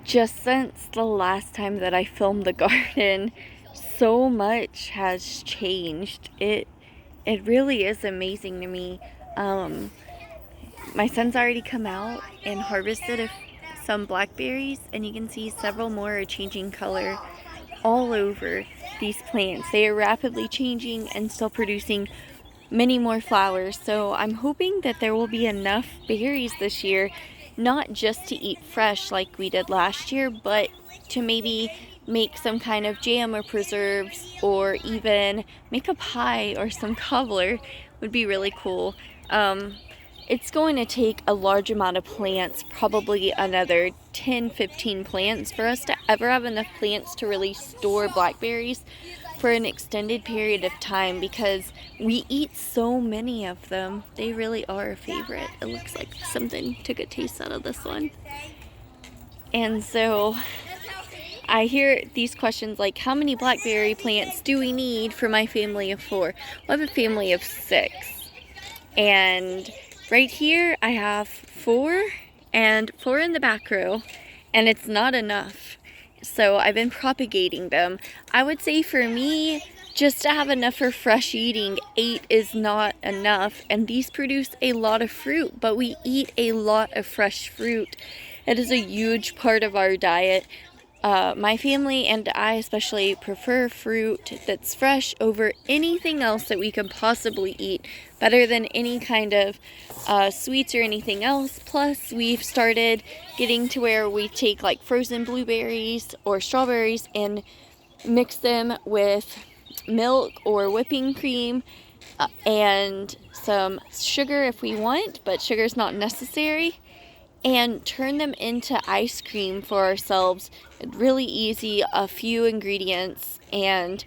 just since the last time that I filmed the garden, so much has changed. It really is amazing to me. My son's already come out and harvested some blackberries, and you can see several more are changing color all over these plants. They are rapidly changing and still producing many more flowers. So I'm hoping that there will be enough berries this year, not just to eat fresh like we did last year, but to maybe make some kind of jam or preserves, or even make a pie or some cobbler would be really cool. It's going to take a large amount of plants, probably another 10-15 plants, for us to ever have enough plants to really store blackberries for an extended period of time, because we eat so many of them. They really are a favorite. It looks like something took a taste out of this one. And so I hear these questions like, how many blackberry plants do we need for my family of 4? Well, I have a family of 6. And right here I have 4 and 4 in the back row, and it's not enough. So I've been propagating them. I would say for me, just to have enough for fresh eating, 8 is not enough. And these produce a lot of fruit, but we eat a lot of fresh fruit. It is a huge part of our diet. My family and I especially prefer fruit that's fresh over anything else that we can possibly eat, better than any kind of sweets or anything else. Plus, we've started getting to where we take like frozen blueberries or strawberries and mix them with milk or whipping cream and some sugar if we want, but sugar is not necessary, and turn them into ice cream for ourselves. Really easy, a few ingredients, and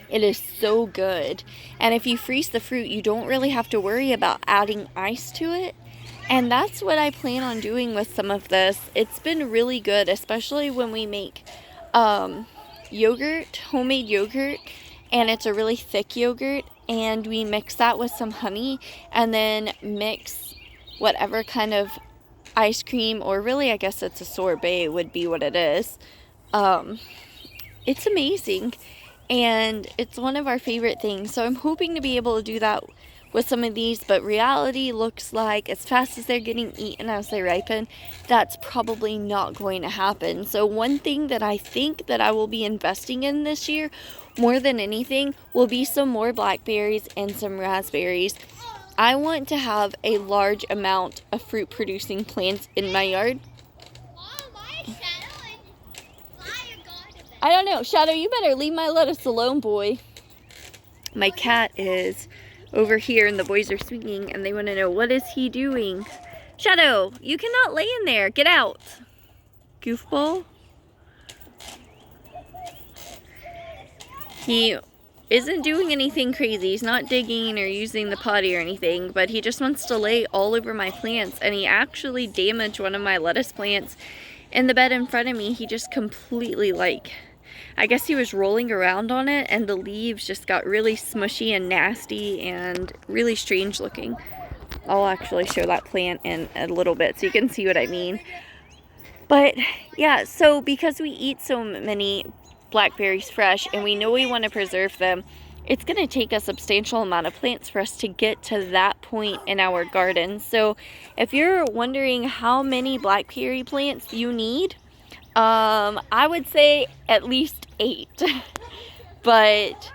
it is so good. And if you freeze the fruit, you don't really have to worry about adding ice to it. And that's what I plan on doing with some of this. It's been really good, especially when we make yogurt, homemade yogurt, and it's a really thick yogurt, and we mix that with some honey, and then mix whatever kind of ice cream, or really I guess it's a sorbet would be what it is. It's amazing, and it's one of our favorite things. So I'm hoping to be able to do that with some of these, but reality looks like as fast as they're getting eaten as they ripen, that's probably not going to happen. So one thing that I think that I will be investing in this year more than anything will be some more blackberries and some raspberries. I want to have a large amount of fruit producing plants in my yard. I don't know. Shadow, you better leave my lettuce alone, boy. My cat is over here and the boys are swinging and they want to know, what is he doing? Shadow, you cannot lay in there. Get out. Goofball. He isn't doing anything crazy. He's not digging or using the potty or anything, but he just wants to lay all over my plants, and he actually damaged one of my lettuce plants in the bed in front of me. He just completely, like, I guess he was rolling around on it, and the leaves just got really smushy and nasty and really strange looking. I'll actually show that plant in a little bit so you can see what I mean. But yeah, so because we eat so many blackberries fresh and we know we want to preserve them, it's going to take a substantial amount of plants for us to get to that point in our garden. So if you're wondering how many blackberry plants you need, I would say at least 8. But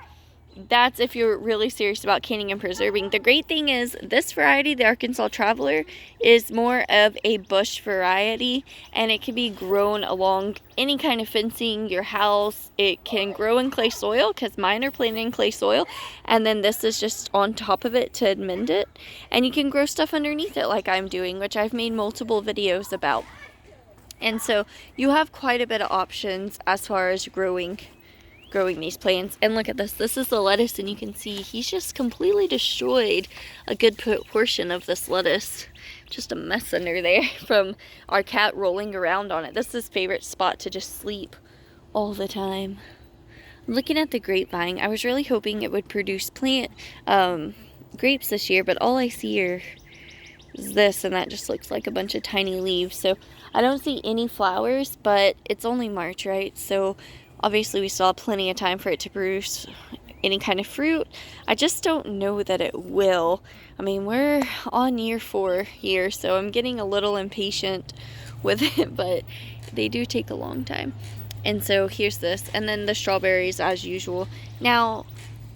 that's if you're really serious about canning and preserving. The great thing is this variety, the Arkansas Traveler, is more of a bush variety, and it can be grown along any kind of fencing, your house. It can grow in clay soil, because mine are planted in clay soil, and then this is just on top of it to amend it. And you can grow stuff underneath it like I'm doing, which I've made multiple videos about. And so you have quite a bit of options as far as growing these plants. And look at this. This is the lettuce, and you can see he's just completely destroyed a good portion of this lettuce. Just a mess under there from our cat rolling around on it. This is his favorite spot to just sleep all the time. Looking at the grapevine, I was really hoping it would produce grapes this year, but all I see are is this, and that just looks like a bunch of tiny leaves. So I don't see any flowers, but it's only March, right? So obviously we still have plenty of time for it to produce any kind of fruit. I just don't know that it will. I mean, we're on year 4 here, so I'm getting a little impatient with it, but they do take a long time. And so here's this, and then the strawberries as usual. Now,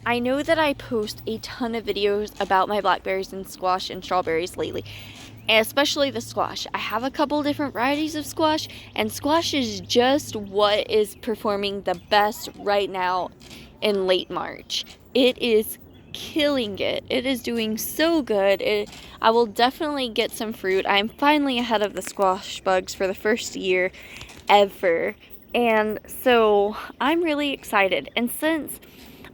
I know that I post a ton of videos about my blackberries and squash and strawberries lately, and especially the squash. I have a couple different varieties of squash, and squash is just what is performing the best right now in late March. It is killing it. It is doing so good. I will definitely get some fruit. I'm finally ahead of the squash bugs for the first year ever. And so I'm really excited. And since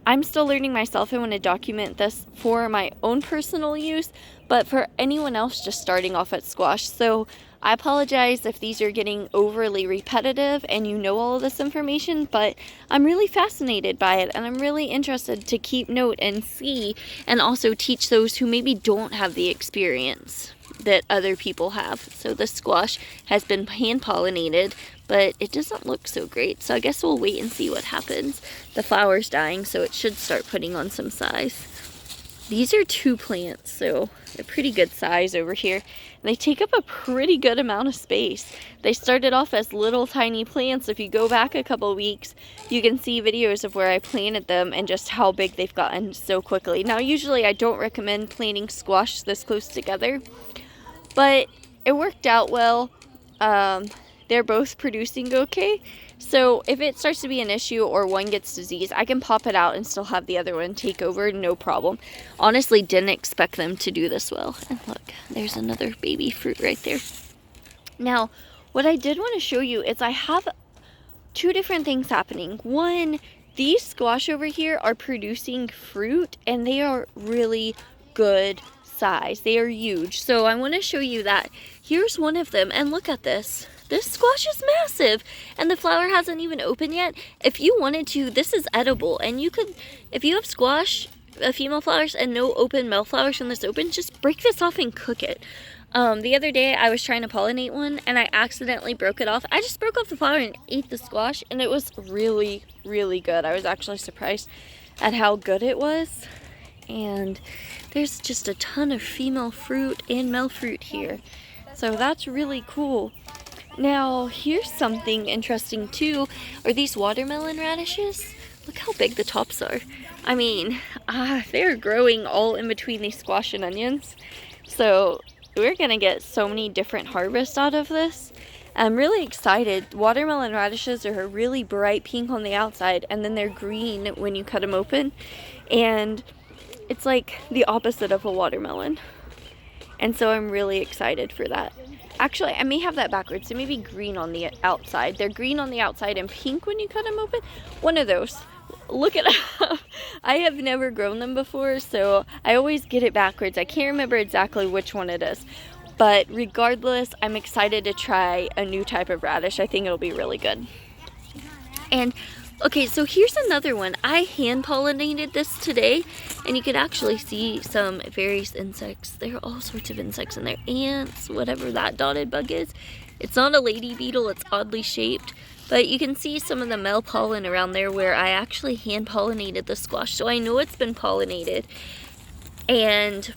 I'm still learning myself, I want to document this for my own personal use, but for anyone else just starting off at squash. So I apologize if these are getting overly repetitive and you know all of this information, but I'm really fascinated by it, and I'm really interested to keep note and see, and also teach those who maybe don't have the experience that other people have. So the squash has been hand pollinated, but it doesn't look so great. So I guess we'll wait and see what happens. The flower's dying, so it should start putting on some size. These are 2 plants, so they're pretty good size over here. And they take up a pretty good amount of space. They started off as little tiny plants. If you go back a couple weeks, you can see videos of where I planted them and just how big they've gotten so quickly. Now, usually I don't recommend planting squash this close together, but it worked out well. They're both producing okay. So if it starts to be an issue or one gets disease, I can pop it out and still have the other one take over, no problem. Honestly, didn't expect them to do this well. And look, there's another baby fruit right there. Now, what I did want to show you is I have 2 different things happening. One, these squash over here are producing fruit, and they are really good size. They are huge. So I want to show you that. Here's one of them, and look at this. This squash is massive, and the flower hasn't even opened yet. If you wanted to, this is edible, and you could, if you have squash, female flowers, and no open male flowers from this open, just break this off and cook it. The other day I was trying to pollinate one, and I accidentally broke it off. I just broke off the flower and ate the squash, and it was really, really good. I was actually surprised at how good it was. And there's just a ton of female fruit and male fruit here, so that's really cool. Now, here's something interesting too, are these watermelon radishes. Look how big the tops are. I mean, they're growing all in between these squash and onions. So we're gonna get so many different harvests out of this. I'm really excited. Watermelon radishes are really bright pink on the outside, and then they're green when you cut them open. And it's like the opposite of a watermelon. And so I'm really excited for that. Actually, I may have that backwards. They may be green on the outside. They're green on the outside and pink when you cut them open. One of those. Look it up. I have never grown them before, so I always get it backwards. I can't remember exactly which one it is. But regardless, I'm excited to try a new type of radish. I think it'll be really good. And okay, so here's another one. I hand pollinated this today, and you can actually see some various insects. There are all sorts of insects in there. Ants, whatever that dotted bug is. It's not a lady beetle, it's oddly shaped. But you can see some of the male pollen around there where I actually hand pollinated the squash. So I know it's been pollinated, and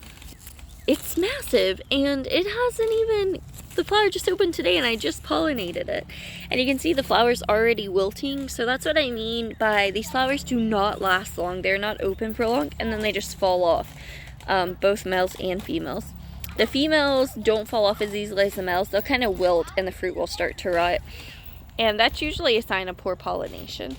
it's massive, and it hasn't even, the flower just opened today and I just pollinated it. And you can see the flowers already wilting. So that's what I mean by these flowers do not last long. They're not open for long, and then they just fall off, both males and females. The females don't fall off as easily as the males. They'll kind of wilt and the fruit will start to rot. And that's usually a sign of poor pollination.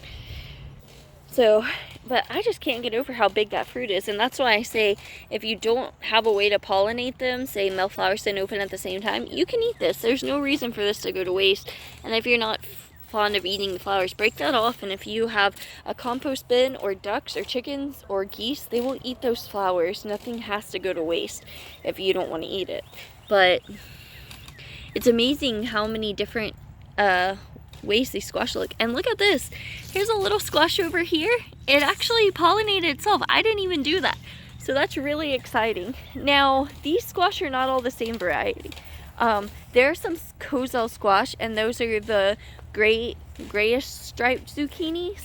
So, but I just can't get over how big that fruit is. And that's why I say, if you don't have a way to pollinate them, say male flowers didn't open at the same time, you can eat this. There's no reason for this to go to waste. And if you're not fond of eating the flowers, break that off. And if you have a compost bin or ducks or chickens or geese, they will eat those flowers. Nothing has to go to waste if you don't want to eat it. But it's amazing how many different ways these squash look. And look at this. Here's a little squash over here. It actually pollinated itself. I didn't even do that. So that's really exciting. Now, these squash are not all the same variety. There are some Cozell squash, and those are the grayish striped zucchinis.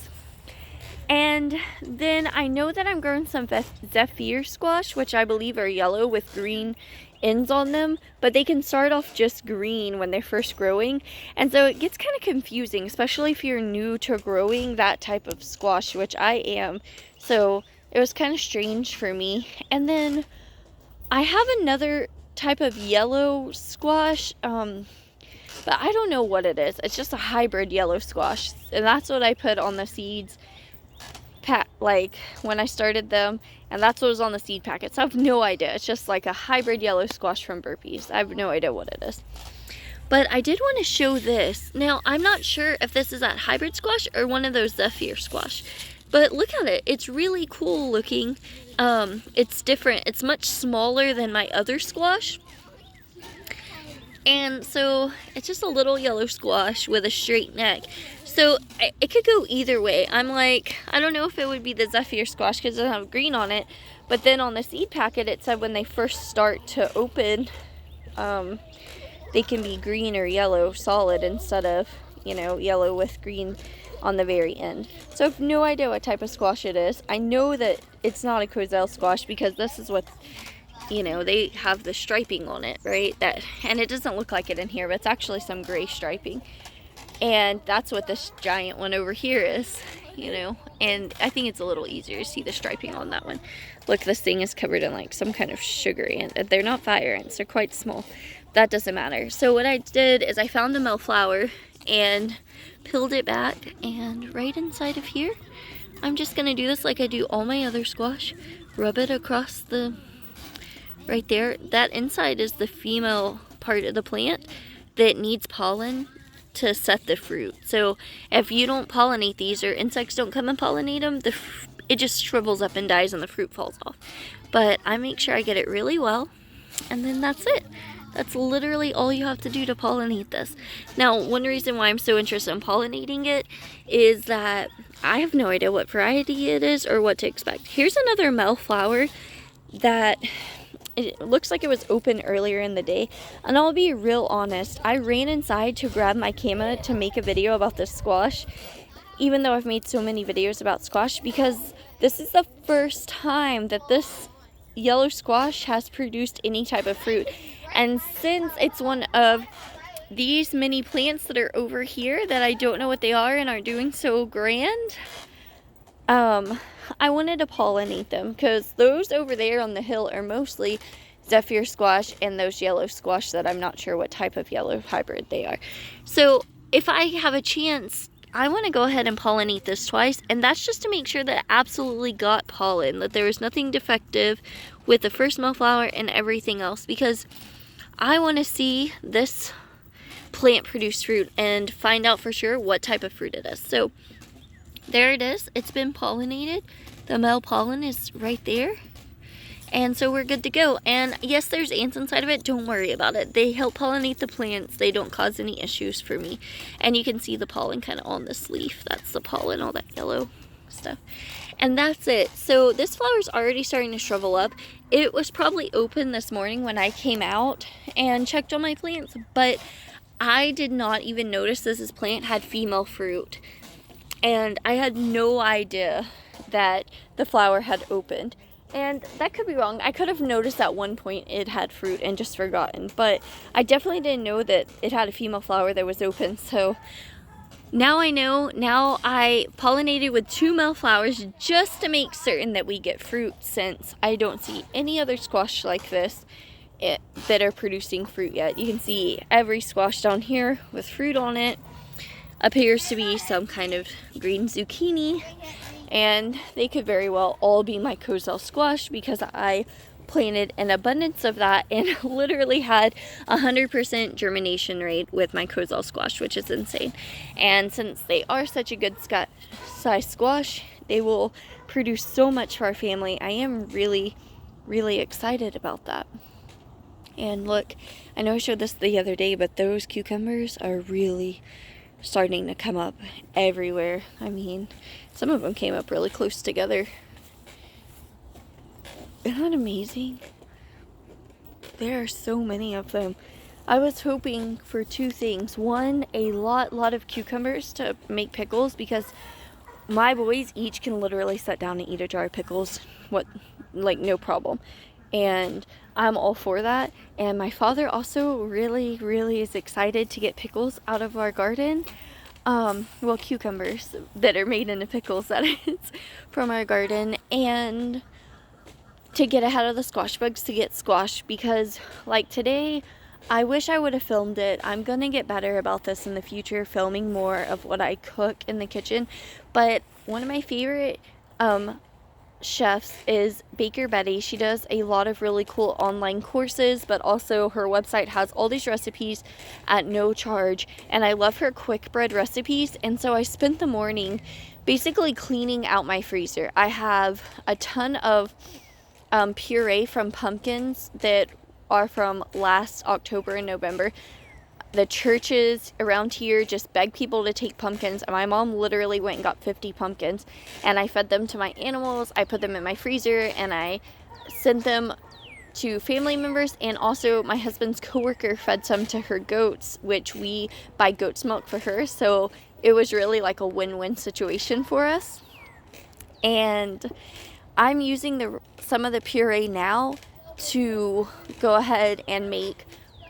And then I know that I'm growing some Zephyr squash, which I believe are yellow with green ends on them, but they can start off just green when they're first growing. And so it gets kind of confusing, especially if you're new to growing that type of squash, which I am. So it was kind of strange for me. And then I have another type of yellow squash, but I don't know what it is. It's just a hybrid yellow squash, and that's what I put on the seeds like when I started them, and that's what was on the seed packets. I have no idea. It's just like a hybrid yellow squash from Burpees. I have no idea what it is. But I did want to show this. Now, I'm not sure if this is that hybrid squash or one of those Zephyr squash, but look at it. It's really cool looking. It's different. It's much smaller than my other squash. And so it's just a little yellow squash with a straight neck. So it could go either way. I'm like, I don't know if it would be the Zephyr squash because it doesn't have green on it. But then on the seed packet, it said when they first start to open, they can be green or yellow solid instead of, yellow with green on the very end. So I have no idea what type of squash it is. I know that it's not a Cozell squash because this is what, they have the striping on it, right? And it doesn't look like it in here, but it's actually some gray striping. And that's what this giant one over here is, and I think it's a little easier to see the striping on that one. Look, this thing is covered in like some kind of sugar ant. They're not fire ants, they're quite small. That doesn't matter. So what I did is I found a male flower and peeled it back, and right inside of here, I'm just gonna do this like I do all my other squash. Rub it across right there. That inside is the female part of the plant that needs pollen to set the fruit. So if you don't pollinate these, or insects don't come and pollinate them, it just shrivels up and dies and the fruit falls off. But I make sure I get it really well, and then that's it. That's literally all you have to do to pollinate this. Now, one reason why I'm so interested in pollinating it is that I have no idea what variety it is or what to expect. Here's another male flower that it looks like it was open earlier in the day, and I'll be real honest, I ran inside to grab my camera to make a video about this squash, even though I've made so many videos about squash, because this is the first time that this yellow squash has produced any type of fruit. And since it's one of these many plants that are over here that I don't know what they are and are doing so grand, I wanted to pollinate them, because those over there on the hill are mostly Zephyr squash and those yellow squash that I'm not sure what type of yellow hybrid they are. So if I have a chance, I want to go ahead and pollinate this twice, and that's just to make sure that it absolutely got pollen, that there was nothing defective with the first male flower and everything else, because I want to see this plant produce fruit and find out for sure what type of fruit it is. So there it is. It's been pollinated. The male pollen is right there. And so we're good to go. And yes, there's ants inside of it. Don't worry about it. They help pollinate the plants. They don't cause any issues for me. And you can see the pollen kind of on this leaf. That's the pollen, all that yellow stuff. And that's it. So this flower's already starting to shrivel up. It was probably open this morning when I came out and checked on my plants, but I did not even notice this plant had female fruit. And I had no idea that the flower had opened. And that could be wrong. I could have noticed at one point it had fruit and just forgotten. But I definitely didn't know that it had a female flower that was open. So now I know. Now I pollinated with 2 male flowers just to make certain that we get fruit, since I don't see any other squash like this that are producing fruit yet. You can see every squash down here with fruit on it appears to be some kind of green zucchini, and they could very well all be my Cozell squash, because I planted an abundance of that and literally had 100% germination rate with my Cozell squash, which is insane. And since they are such a good size squash, they will produce so much for our family. I am really, really excited about that. And look, I know I showed this the other day, but those cucumbers are really starting to come up everywhere. I mean, some of them came up really close together. Isn't that amazing? There are so many of them. I was hoping for two things. One, a lot of cucumbers to make pickles, because my boys each can literally sit down and eat a jar of pickles, no problem. And I'm all for that. And my father also really is excited to get pickles out of our garden. Cucumbers that are made into pickles, that is, from our garden. And to get ahead of the squash bugs, to get squash, because like today, I wish I would have filmed it. I'm gonna get better about this in the future, filming more of what I cook in the kitchen. But one of my favorite chefs is Baker Betty. She does a lot of really cool online courses, but also her website has all these recipes at no charge, and I love her quick bread recipes. And so I spent the morning basically cleaning out my freezer. I have a ton of puree from pumpkins that are from last October and November. The churches around here just beg people to take pumpkins, and my mom literally went and got 50 pumpkins, and I fed them to my animals. I put them in my freezer, and I sent them to family members, and also my husband's coworker fed some to her goats, which we buy goat's milk for her. So it was really like a win-win situation for us. And I'm using some of the puree now to go ahead and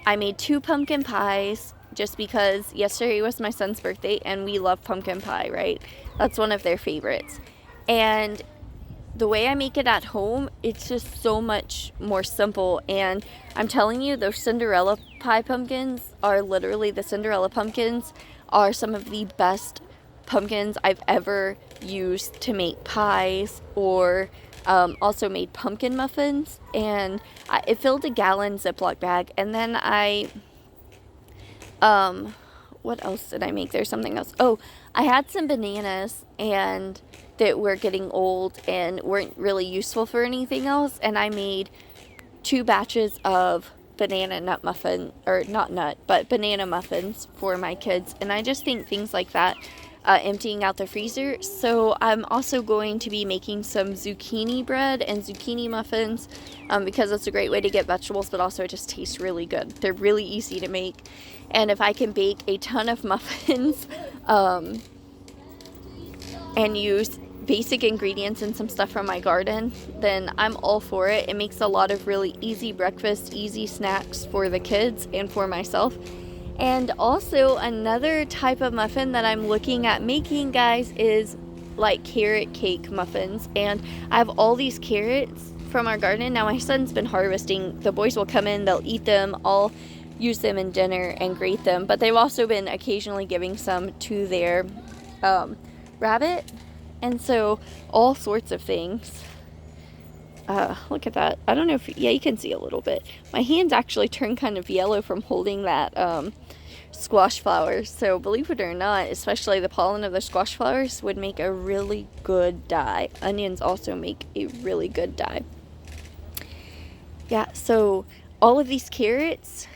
I made 2 pumpkin pies, just because yesterday was my son's birthday and we love pumpkin pie, right? That's one of their favorites. And the way I make it at home, it's just so much more simple. And I'm telling you, those Cinderella pie pumpkins are literally, the Cinderella pumpkins are some of the best pumpkins I've ever used to make pies, or also made pumpkin muffins. And it filled a gallon Ziploc bag, and then what else did I make? There's something else. Oh, I had some bananas and that were getting old and weren't really useful for anything else, and I made 2 batches of banana nut muffin, or not nut, but banana muffins for my kids. And I just think things like that, emptying out the freezer. So I'm also going to be making some zucchini bread and zucchini muffins, because it's a great way to get vegetables, but also it just tastes really good. They're really easy to make. And if I can bake a ton of muffins and use basic ingredients and some stuff from my garden, then I'm all for it. It makes a lot of really easy breakfast, easy snacks for the kids and for myself. And also another type of muffin that I'm looking at making, guys, is like carrot cake muffins. And I have all these carrots from our garden. Now my son's been harvesting. The boys will come in, they'll eat them. I'll use them in dinner and grate them. But they've also been occasionally giving some to their rabbit. And so all sorts of things. Look at that. I don't know if, yeah, you can see a little bit. My hands actually turned kind of yellow from holding that squash flowers. So believe it or not, especially the pollen of the squash flowers would make a really good dye. Onions also make a really good dye. Yeah, so all of these carrots,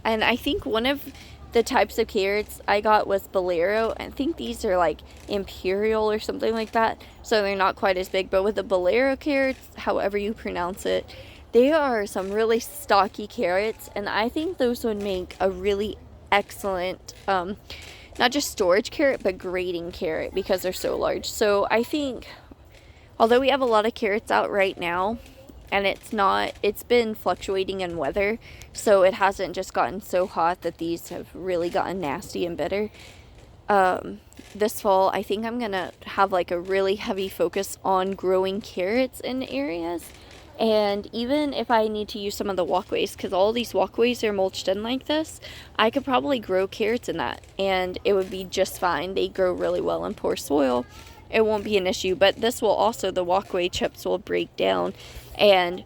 and I think one of the types of carrots I got was Bolero. I think these are like Imperial or something like that, so they're not quite as big. But with the Bolero carrots, however you pronounce it, they are some really stocky carrots, and I think those would make a really excellent, not just storage carrot, but grating carrot, because they're so large. So I think, although we have a lot of carrots out right now, and it's been fluctuating in weather, so it hasn't just gotten so hot that these have really gotten nasty and bitter. This fall, I think I'm gonna have like a really heavy focus on growing carrots in areas. And even if I need to use some of the walkways, because all these walkways are mulched in like this, I could probably grow carrots in that, and it would be just fine. They grow really well in poor soil. It won't be an issue. But this will also, the walkway chips will break down and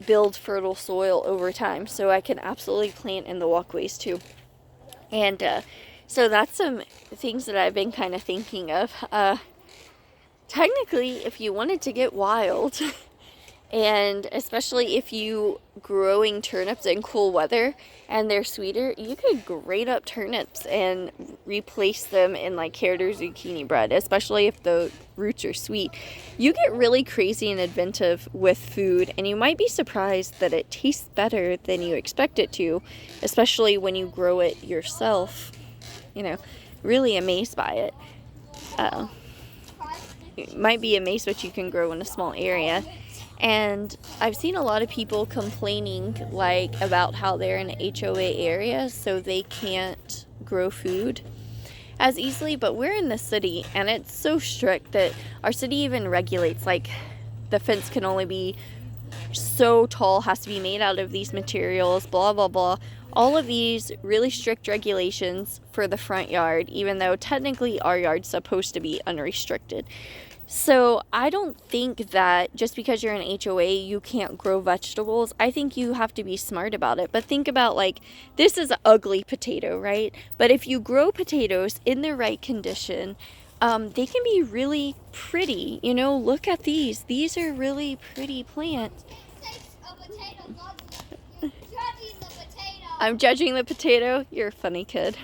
build fertile soil over time, so I can absolutely plant in the walkways too. And so that's some things that I've been kind of thinking of. Technically, if you wanted to get wild And especially if you growing turnips in cool weather and they're sweeter, you could grate up turnips and replace them in like carrot or zucchini bread, especially if the roots are sweet. You get really crazy and inventive with food, and you might be surprised that it tastes better than you expect it to, especially when you grow it yourself. You know, really amazed by it. You might be amazed what you can grow in a small area. And I've seen a lot of people complaining like about how they're in an HOA area so they can't grow food as easily, but we're in the city and it's so strict that our city even regulates like the fence can only be so tall, has to be made out of these materials, blah blah blah. All of these really strict regulations for the front yard, even though technically our yard's supposed to be unrestricted. So I don't think that just because you're in HOA, you can't grow vegetables. I think you have to be smart about it. But think about like, this is an ugly potato, right? But if you grow potatoes in the right condition, they can be really pretty. You know, look at these. These are really pretty plants. I'm judging the potato. You're a funny kid.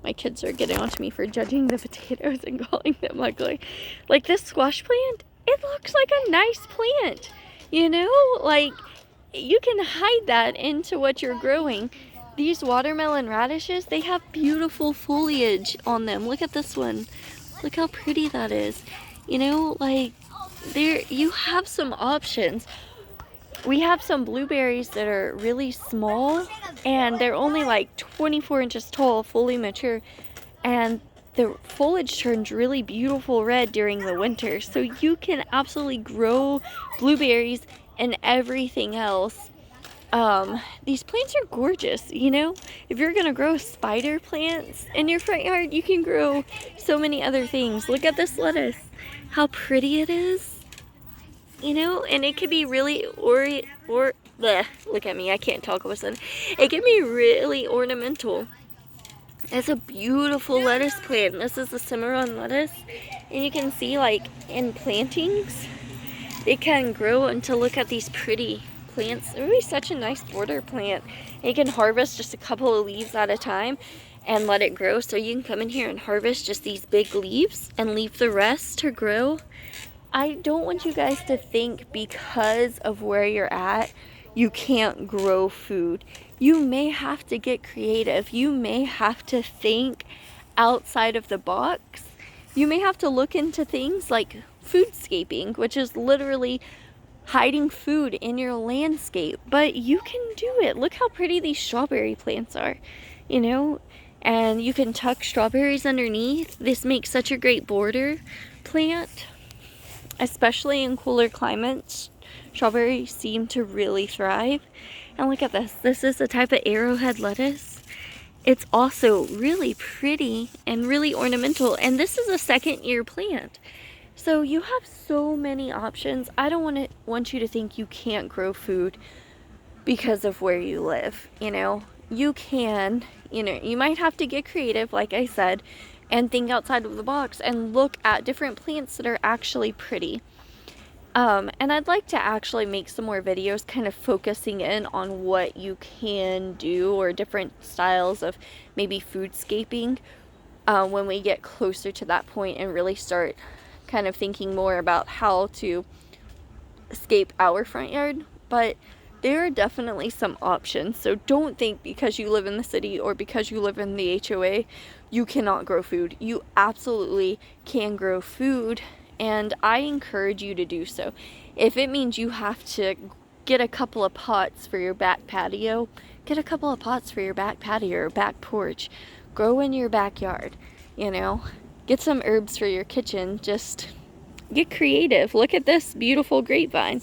My kids are getting onto me for judging the potatoes and calling them ugly. Like this squash plant, it looks like a nice plant. You know, like you can hide that into what you're growing. These watermelon radishes, they have beautiful foliage on them. Look at this one. Look how pretty that is. You know, like there you have some options. We have some blueberries that are really small and they're only like 24 inches tall, fully mature, and the foliage turns really beautiful red during the winter. So you can absolutely grow blueberries and everything else. These plants are gorgeous, you know? If you're gonna grow spider plants in your front yard, you can grow so many other things. Look at this lettuce, how pretty it is. You know, and it can be really look at me, I can't talk all of a sudden. It can be really ornamental. It's a beautiful lettuce plant. This is a cimarron lettuce, and you can see like in plantings, it can grow into look at these pretty plants. It would be such a nice border plant. And you can harvest just a couple of leaves at a time and let it grow. So you can come in here and harvest just these big leaves and leave the rest to grow. I don't want you guys to think because of where you're at, you can't grow food. You may have to get creative. You may have to think outside of the box. You may have to look into things like foodscaping, which is literally hiding food in your landscape. But you can do it. Look how pretty these strawberry plants are, you know? And you can tuck strawberries underneath. This makes such a great border plant. Especially in cooler climates, strawberries seem to really thrive. And look at this. This is a type of arrowhead lettuce. It's also really pretty and really ornamental. And this is a second-year plant. So you have so many options. I don't want you to think you can't grow food because of where you live. You know, you can. You know, you might have to get creative, like I said, and think outside of the box and look at different plants that are actually pretty. And I'd like to actually make some more videos kind of focusing in on what you can do or different styles of maybe foodscaping when we get closer to that point and really start kind of thinking more about how to scape our front yard. But there are definitely some options. So don't think because you live in the city or because you live in the HOA, you cannot grow food. You absolutely can grow food, and I encourage you to do so. If it means you have to get a couple of pots for your back patio, get a couple of pots for your back patio or back porch. Grow in your backyard, you know. Get some herbs for your kitchen. Just get creative. Look at this beautiful grapevine.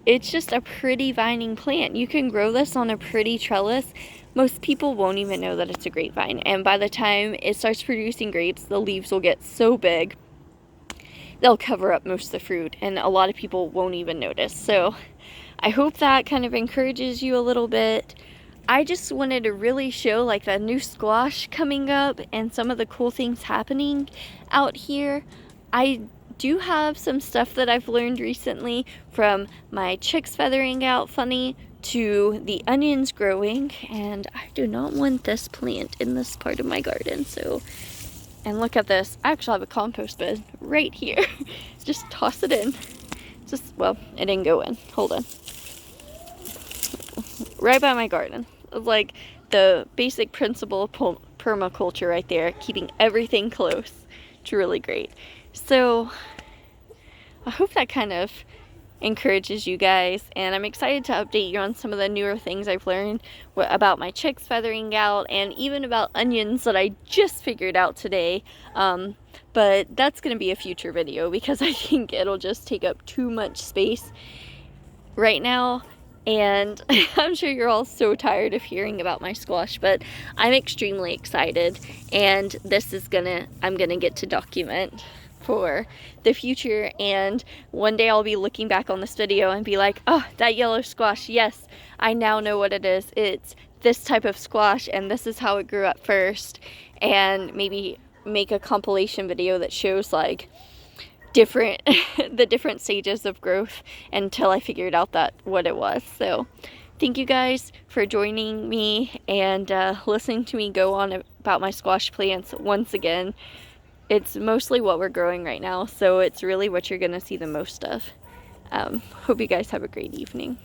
It's just a pretty vining plant. You can grow this on a pretty trellis. Most people won't even know that it's a grapevine. And by the time it starts producing grapes, the leaves will get so big, they'll cover up most of the fruit. And a lot of people won't even notice. So I hope that kind of encourages you a little bit. I just wanted to really show like the new squash coming up and some of the cool things happening out here. I do have some stuff that I've learned recently, from my chicks feathering out funny to the onions growing, and I do not want this plant in this part of my garden. So, and look at this, I actually have a compost bin right here. Just toss it in. Just, well, it didn't go in, hold on. Right by my garden. Like the basic principle of permaculture right there, keeping everything close. It's really great. So I hope that kind of encourages you guys, and I'm excited to update you on some of the newer things I've learned about my chicks feathering out, and even about onions that I just figured out today. But that's going to be a future video, because I think it'll just take up too much space right now, and I'm sure you're all so tired of hearing about my squash, but I'm extremely excited, and this is I'm gonna get to document for the future, and one day I'll be looking back on this video and be like, oh, that yellow squash, yes, I now know what it is. It's this type of squash, and this is how it grew up first, and maybe make a compilation video that shows like the different stages of growth until I figured out what it was. So thank you guys for joining me and listening to me go on about my squash plants once again. It's mostly what we're growing right now, so it's really what you're gonna see the most of. Hope you guys have a great evening.